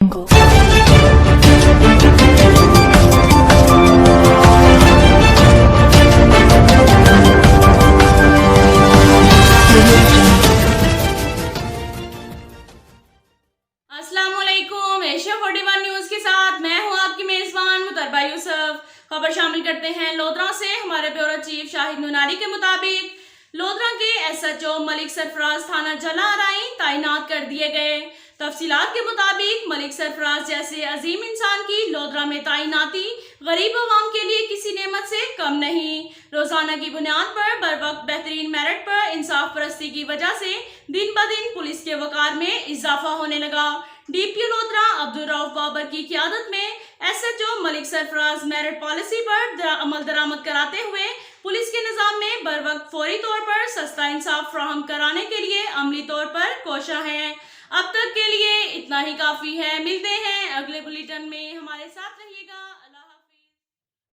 अस्सलामुअलैकुम। Asia 41 news के साथ मैं हूं आपकी मेजबान मुतरबा यूसुफ। खबर शामिल करते हैं लोधरा से। हमारे ब्यूरो चीफ शाहिद नुनारी के मुताबिक लोधरा के एसएचओ मलिक सरफराज थाना जला अराई तैनात कर दिए गए। तफसीलात के मुताबिक मलिक सरफराज जैसे अजीम इंसान की लोधरा में तैनाती गरीब अवाम के लिए किसी नेमत से कम नहीं। रोजाना की बुनियाद पर बर वक्त बेहतरीन मेरिट पर इंसाफ परस्ती की वजह से दिन ब दिन पुलिस के वकार में इजाफा होने लगा। डीपीओ लोधरा अब्दुल रऊफ बाबर की क़ियादत में SHO Malik Sarfaraz merit policy पर अमल दरामद कराते हुए पुलिस के निज़ाम में बर वक्त फौरी तौर पर सस्ता इंसाफ फराहम कराने के लिए अमली तौर पर कोशा है। अब तक के लिए इतना ही काफ़ी है। मिलते हैं अगले बुलेटिन में, हमारे साथ रहिएगा।